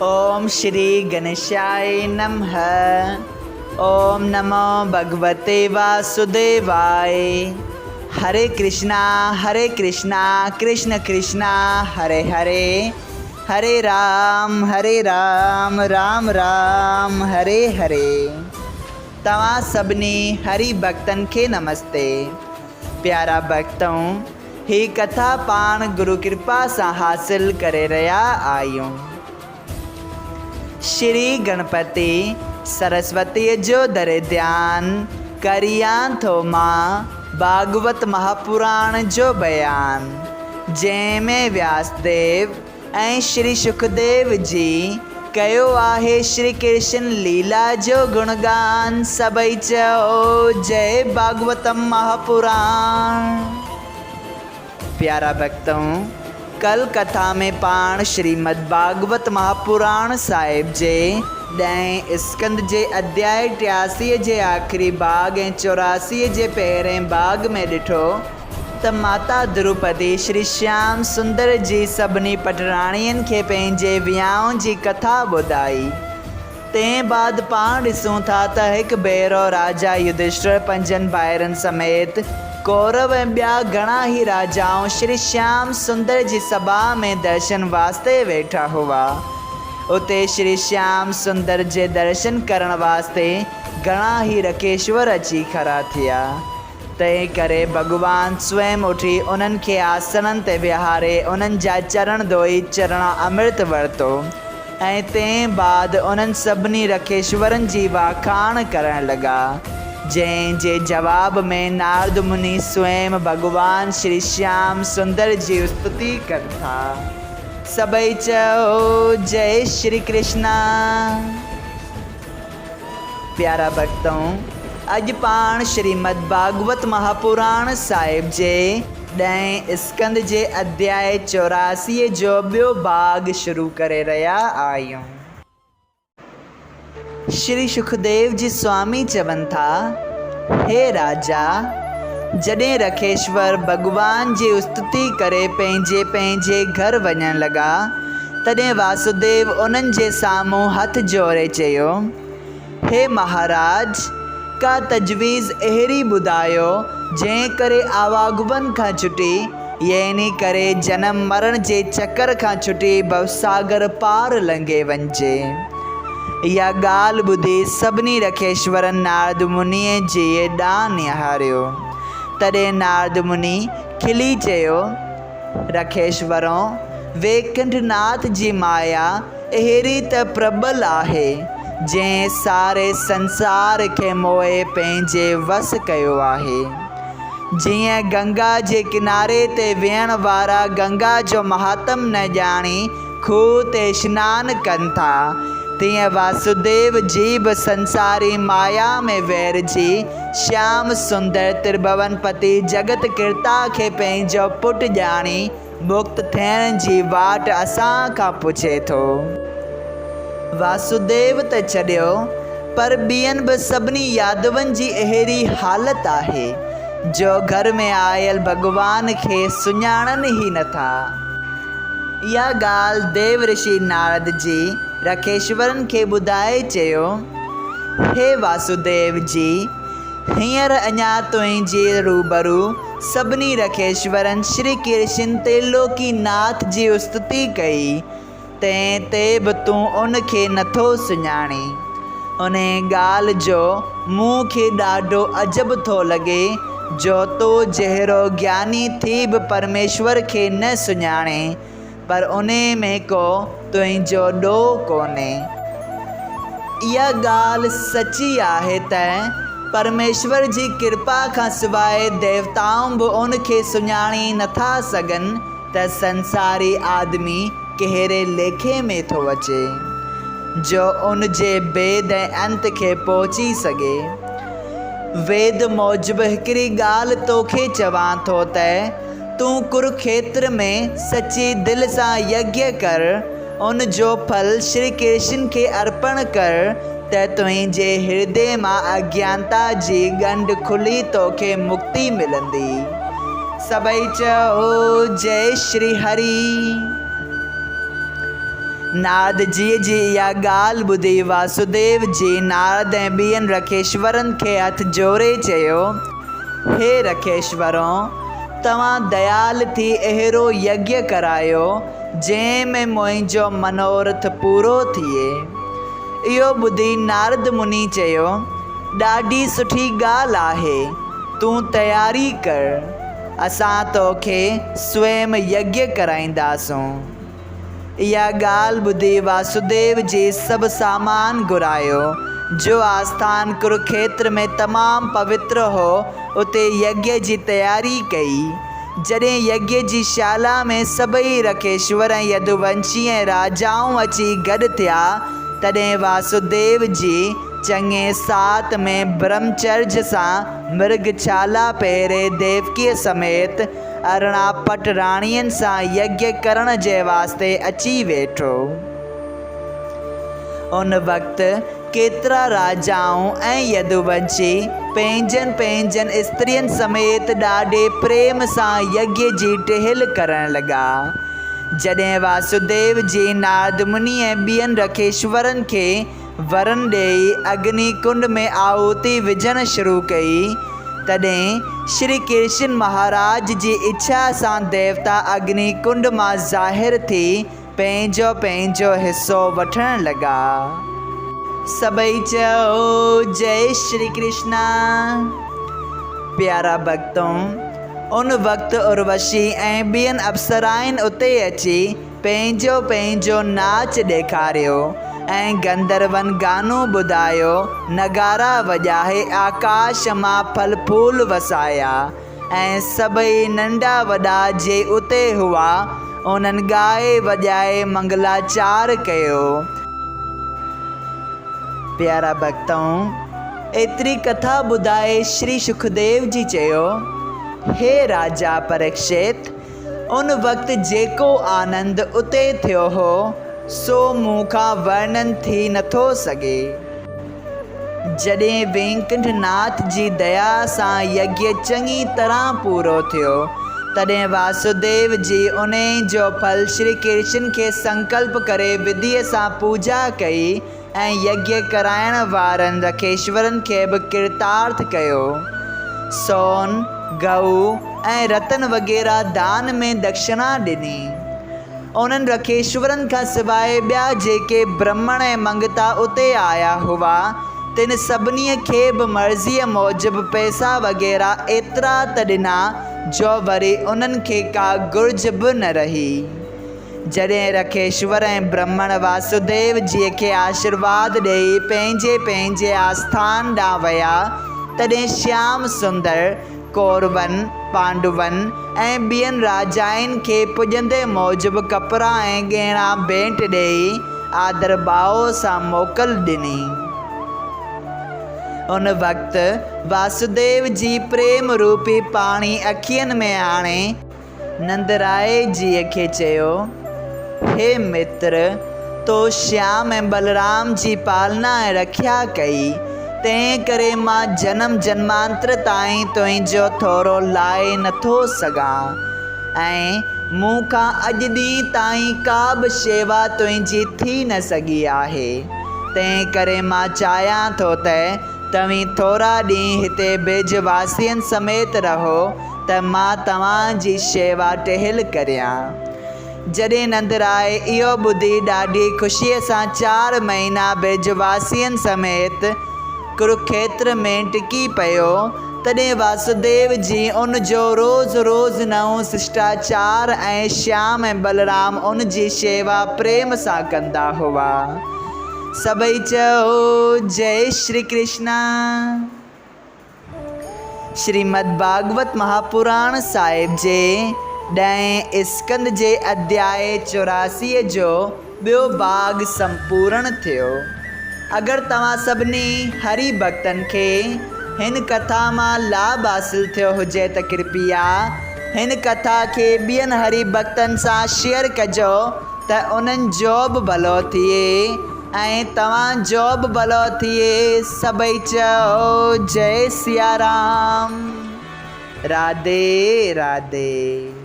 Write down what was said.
ओम श्री गणेशाय नमः। ओम नमो भगवते वासुदेवाय। हरे कृष्णा कृष्ण कृष्णा हरे हरे, हरे राम राम राम हरे हरे। तव्हां सभिनी हरि भक्तन के नमस्ते। प्यारा भक्तों, ही कथा पाण गुरु कृपा से हासिल करे रहा आयूं। श्री गणपति सरस्वती जो दरे ध्यान करिया थो मां भागवत महापुराण जो बयान, जंहिंमें व्यासदेव ऐं श्री सुखदेव जी कयो आहे श्री कृष्ण लीला जो गुणगान। सभई चओ जय भागवतम महापुराण। प्यारा भक्तों, कल कथा में पाण श्रीमद् भागवत महापुराण साहिब जे 10 स्कंद जे अध्याय 83 जे आखिरी भाग ऐं 84 जे पहिरें भाग में ॾिठो त माता द्रौपदी श्री श्याम सुंदर जी सभिनी पटराणियुनि खे पंहिंजे विहांउ जी कथा ॿुधाई। तंहिं बाद पाण ॾिसूं था त हिकु भेरो राजा युधिष्ठिर 5 भाइरनि समेत कौरव ऐं ॿिया घणा ही राजाओं श्री श्याम सुंदर जी सभा में दर्शन वास्ते वेठा हुआ। उते श्री श्याम सुंदर जे दर्शन करण वास्ते घणा ही रकेश्वर अची खड़ा थिया। तंहिं करे भगवान स्वयं उठी उन्हनि खे आसननि ते विहारे उन्हनि जा चरण धोई चरण अमृत वरितो ऐं तंहिं बाद उन्हनि सभिनी रखेश्वरनि जी वाखाण करण लॻा, जंहिंजे जवाब में नारद मुनि स्वयं भगवान श्री श्याम सुंदर जी स्तुति कनि था। सभई चओ जय श्री कृष्णा। प्यारा भक्तों, अॼु पाण श्रीमद् भागवत महापुराण साहिब जे 10 स्कंद जे अध्याय 84 जो ॿियो भाग शुरू करे रहिया आहियूं। श्री सुखदेव जी स्वामी चवनि था, हे राजा, जॾहिं रखेश्वर भगवान जी स्तुति करे पंहिंजे पंहिंजे घर वञण लॻा, तॾहिं वासुदेव उन्हनि जे साम्हूं हथ जोड़े चयो, हे महाराज, का तजवीज़ अहिड़ी ॿुधायो जंहिं करे आवागमन खां छुटी, यानी करे जनम मरण जे चकर खां छुटी भवसागर पार लंघे वञिजे। इहा ॻाल्हि ॿुधी सभिनी रखेश्वरनि नारद मुनीअ जे ॾांहुं निहारियो। तॾहिं नारद मुनि खिली चयो, रखेश्वरों, वैकुंठनाथ जी माया अहिड़ी त प्रबल आहे जंहिं सारे संसार खे मोहे पंहिंजे वस कयो आहे। जीअं गंगा जे किनारे ते वेहण वारा गंगा जो महात्म न ॼाणी खूह ते सनानु कनि था, तीअं वासुदेव जी बि संसारी माया में वेरजी श्याम सुंदर त्रिभुवनपति जगत किरता खे पंहिंजो पुटु ॼाणी मुक्त थियण जी वाट असां खां पुछे थो। वासुदेव त छॾियो, पर ॿियनि बि सभिनी यादवनि जी अहिड़ी हालत आहे जो घर में आयल भगवान खे सुञाणनि ई नथा। इहा ॻाल्हि देव ऋषि नारद जी रखेश्वरनि खे ॿुधाए चयो, हे वासुदेव जी, हींअर अञा तुंहिंजे रूबरू सभिनी रखेश्वरनि श्री कृष्ण त्रिलोकी नाथ जी स्तुति कई, तंहिं ते बि तूं उनखे नथो सुञाणी। उन ॻाल्हि जो मूंखे ॾाढो अजब थो लॻे जो तो जहिड़ो ज्ञानी थी बि परमेश्वर खे न सुञाणे, पर उन में को तुंहिंजो ॾोह कोन्हे। इहा ॻाल्हि सची आहे त परमेश्वर जी कृपा खां सवाइ देवताऊं बि उनखे सुञाणी नथा सघनि त संसारी आदमी कहिड़े लेखे में थो अचे जो उन जे भेद ऐं अंत खे पहुची सघे। वेद मूजिबि हिकिड़ी ॻाल्हि तोखे चवां थो त तूं कुरुक्षेत्र में सची दिलि सां यज्ञ कर, उन जो फल श्री कृष्ण खे अर्पण कर त तुंहिंजे हृदय मां अज्ञानता जी गंढ खुली तोखे मुक्ति मिलंदी। सभई चओ जय श्री हरि। नारद जी जी इहा ॻाल्हि ॿुधी वासुदेव जी नारद ऐं ॿियनि रखेश्वरनि खे हथ जोड़े चयो, हे रखेश्वरो, तव्हां दयाल थी अहिड़ो यज्ञ करायो जंहिं में मुंहिंजो मनोरथ पूरो थिए। इहो ॿुधी नारद मुनि चयो, ॾाढी सुठी ॻाल्हि आहे, तूं तयारी कर, असां तोखे स्वयं यज्ञ कराईंदासूं। इहा ॻाल्हि ॿुधी वासुदेव जी सभु सामान घुरायो। जो आस्थान कुरुक्षेत्र में तमामु पवित्र हो, उते यज्ञ जी तयारी कई। जॾहिं यज्ञ जी शाला में सभई रखेश्वर ऐं यदुवंशी ऐं राजाऊं अची गॾु थिया, तॾहिं वासुदेव जी चङे साथ में ब्रह्मचर्य सां मृगशाला पहिरे देवकीअ समेत अरिड़हं राणियुनि सां यज्ञ करण जे वास्ते अची वेठो। उन वक़्तु केतिरा राजाऊं ऐं यदुवंशी पंहिंजनि पंहिंजनि स्त्रियुनि समेत ॾाढे प्रेम सां यज्ञ जी टहल करण लॻा। जॾहिं वासुदेव जी नारद मुनि ऐं ॿियनि रखेश्वरनि खे वरन ॾेई अग्नि कुंड में आहुति विझणु शुरू कई, तॾहिं श्री कृष्ण महाराज जी इच्छा सां देवता अग्नि कुंड मां ज़ाहिर थी पंहिंजो पंहिंजो हिसो वठण लॻा। सभई चयो, जय श्री कृष्णा। प्यारा भक्तों, उन वक़्तु उर्वशी ऐं ॿियनि अप्सराइनि उते अची पंहिंजो पंहिंजो नाच ॾेखारियो ऐं गंधर्वनि गानो ॿुधायो, नगारा वॼाए आकाश मां फल फूल वसाया ऐं सभई नंढा वॾा जे उते हुआ उन्हनि ॻाए वॼाए मंगलाचार कयो। प्यारा भक्तों, एतिरी कथा ॿुधाए श्री सुखदेव जी चयो, हे राजा परीक्षित, उन वक़्तु जेको आनंद उते थियो हो सो मूंखां वर्णन थी नथो सघे। जॾहिं वेंकटनाथ जी दया सां यज्ञ चङी तरह पूरो थियो, तॾहिं वासुदेव जी उन जो फल श्री कृष्ण खे संकल्प करे विधीअ सां पूजा कई ऐं यज्ञ कराइण वारनि रखेश्वरनि खे बि कृतार्थ कयो। सोन, गऊ ऐं रतन वग़ैरह दान में दक्षिणा ॾिनी। उन्हनि रखेश्वरनि खां सवाइ ॿिया जेके ब्राह्मण ऐं मंगता उते आया हुआ, तिन सभिनी खे बि मर्ज़ीअ मूजिबि पैसा वग़ैरह एतिरा त ॾिना जो वरी उन्हनि खे का घुर्ज बि न रही। जॾहिं रखेश्वर ऐं ब्राह्मण वासुदेव जी खे आशीर्वाद ॾेई पंहिंजे पंहिंजे आस्थान ॾांहुं विया, तॾहिं श्याम सुंदर कौरवनि, पांडवनि ऐं ॿियनि राजाउनि खे पुॼंदे मूजिबि कपिड़ा ऐं गहना भेंट ॾेई आदर भाव सां मोकल ॾिनी। उन वक़्तु वासुदेव जी प्रेम रूपी पाणी अखियुनि में आणे नंदराय जीअ खे चयो, हे मित्र, तो श्याम ऐं बलराम जी पालना ऐं रखिया कई, तंहिं करे मां जन्म जन्मांतर ताईं तुंहिंजो थोरो लाहे नथो सघां ऐं मूंखां अॼु ॾींहुं ताईं का बि शेवा तुंहिंजी थी न सघी आहे। तंहिं करे मां चाहियां थो त तव्हीं थोरा ॾींहं हिते ब्रजवासियुनि समेत रहो त मां तव्हांजी शेवा टहल करियां। जॾहिं नंदराय इहो ॿुधी ॾाढी ख़ुशीअ सां 4 महीना ब्रजवासियुनि समेत कुरुक्षेत्र में टिकी पियो, तॾहिं वासुदेव जी उन जो रोज़ रोज़ नओं शिष्टाचार ऐं श्याम ऐं बलराम उन जी शेवा प्रेम सां कंदा हुआ। सभई चयो, जय श्री कृष्णा। श्रीमद् भागवत महापुराण साहिब जे 10 स्कंद जे अध्याय 84 जो ॿियो भाग संपूर्ण थियो। अगरि तव्हां सभिनी हरि भक्तनि खे हिन कथा मां लाभ हासिल थियो हुजे त कृपया हिन कथा खे ॿियनि हरि भक्तनि सां शेयर कजो त उन्हनि जो बि भलो थिए ऐं तव्हांजो बि भलो थिए। सभई चयो, जय सिया राम। राधे राधे।